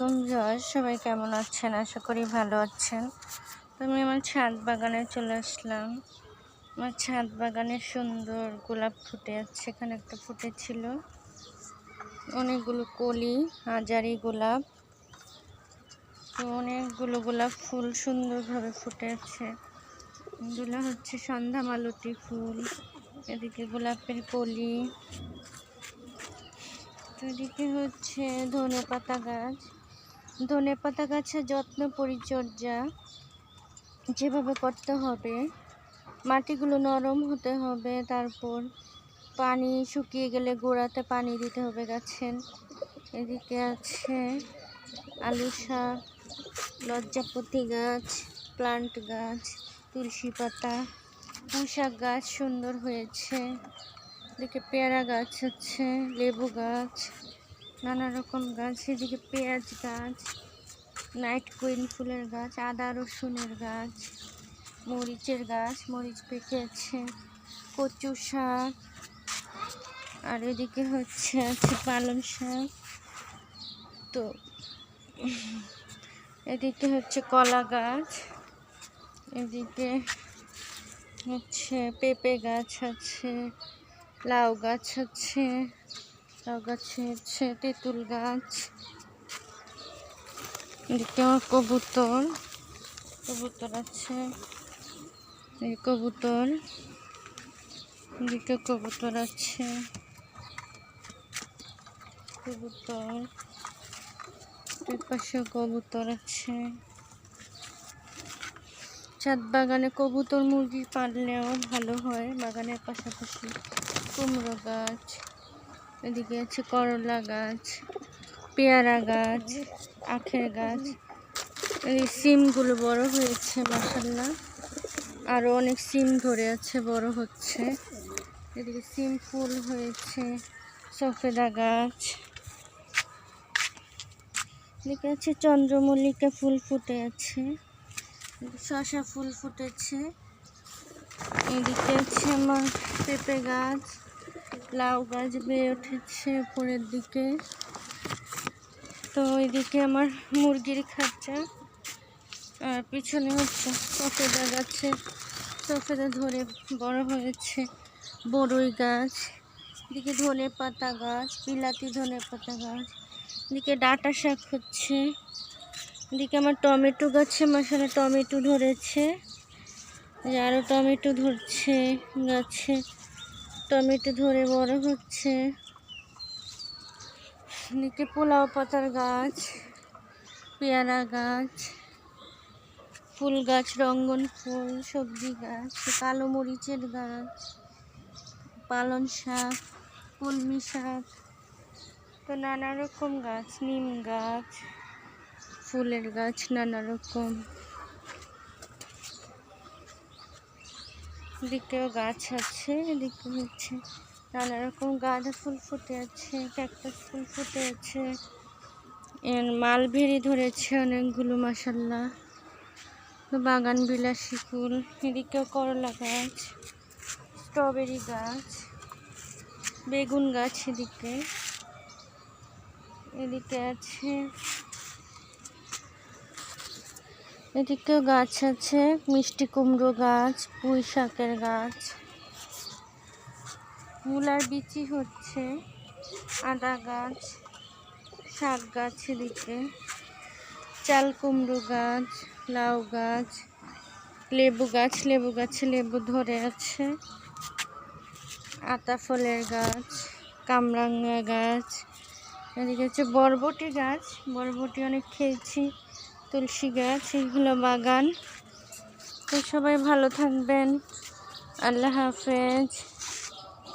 আলাইকুম ভিউয়ার্স, সবাই কেমন আছেন? আশা করি ভালো আছেন। তো আমি আমার ছাদ বাগানে চলে আসলাম। আমার ছাদ বাগানে সুন্দর গোলাপ ফুটে আছে। এখানে একটা ফুটেছিল, অনেকগুলো কলি হাজারি গোলাপ। তো অনেকগুলো গোলাপ ফুল সুন্দরভাবে ফুটে আছে। এগুলো হচ্ছে সন্ধ্যা মালতী ফুল, এদিকে গোলাপের কলি, এদিকে হচ্ছে ধনেপাতা গাছ। ধনেপাতা গাছের যত্ন পরিচর্যা যেভাবে করতে হবে, মাটিগুলো নরম হতে হবে, তারপর পানি শুকিয়ে গেলে গোড়াতে পানি দিতে হবে গাছের। এদিকে আছে আলু শাক, লজ্জাপতি গাছ, প্লান্ট গাছ, তুলসী পাতা, পুঁইশাক গাছ সুন্দর হয়েছে। এদিকে পেয়ারা গাছ আছে, লেবু গাছ, নানা রকম গাছ। এদিকে পেঁয়াজ গাছ, নাইট কুইন ফুলের গাছ, আদা রসুনের গাছ, মরিচের গাছ, মরিচ পেকেছে, কচু শাক, আর এদিকে আছে পালং শাক। তো এদিকে হচ্ছে কলা গাছ, এদিকে হচ্ছে পেঁপে গাছ আছে, লাউ গাছ আছে, লাউ গাছে হচ্ছে তেঁতুল গাছ। এদিকে আমার কবুতর আছে, এই কবুতর, এদিকে কবুতর আছে, কবুতর, এর পাশে কবুতর আছে। ছাদ বাগানে কবুতর মুরগি পাললেও ভালো হয়। বাগানের পাশাপাশি কুমড়ো গাছ, এদিকে আছে করলা গাছ, পেয়ারা গাছ, আখের গাছ। এই সিমগুলো বড় হয়েছে মাশাআল্লাহ, আরও অনেক সিম ধরে আছে, বড় হচ্ছে। এদিকে সিম ফুল হয়েছে, সফেদা গাছ, এদিকে আছে চন্দ্রমল্লিকা ফুল ফুটে আছে, শসা ফুল ফুটেছে। এদিকে আছে আমার পেঁপে গাছ, লাউ গাছ বেয়ে উঠেছে উপরের দিকে। তো এদিকে আমার মুরগির খাঁচা, আর পিছনে হচ্ছে সফেদা গাছে সফেদা ধরে বড় হয়েছে, বড়ই গাছ। এদিকে ধনেপাতা গাছ, বিলাতি ধনেপাতা গাছ, এদিকে ডাঁটা শাক হচ্ছে। এদিকে আমার টমেটো গাছে মাশাআল্লাহ টমেটো ধরেছে, আরও টমেটো ধরছে গাছে, টমেটো ধরে বড় হচ্ছে। এদিকে পোলাও পাতার গাছ, পেয়ারা গাছ, ফুল গাছ, রঙ্গন ফুল, সবজি গাছ, কালো মরিচের গাছ, পালং শাক, কলমি শাক, তো নানা রকম গাছ, নিম গাছ, ফুলের গাছ নানা রকম। এদিকেও গাছ আছে, এদিকে হচ্ছে নানা রকম গাঁদা ফুল ফুটে আছে, ক্যাকটাস ফুল ফুটে আছে, মালবেরি ধরেছে অনেকগুলো মাশাআল্লাহ, বাগান বিলাসী ফুল। এদিকেও করলা গাছ, স্ট্রবেরি গাছ, বেগুন গাছ, এদিকে আছে, এদিকেও গাছ আছে, মিষ্টি কুমড়ো গাছ, পুঁই শাকের গাছ, মূলার বিচি হচ্ছে, আদা গাছ, শাক গাছ, এদিকে চাল কুমড়ো গাছ, লাউ গাছ, লেবু গাছ, লেবু গাছে লেবু ধরে আছে, আতা ফলের গাছ, কামরাঙ্গা গাছ, এদিকে হচ্ছে বরবটি গাছ, বরবটি অনেক খেয়েছি, তুলসী গাছ, এগুলো বাগান। তো সবাই ভালো থাকবেন, আল্লাহ হাফেজ।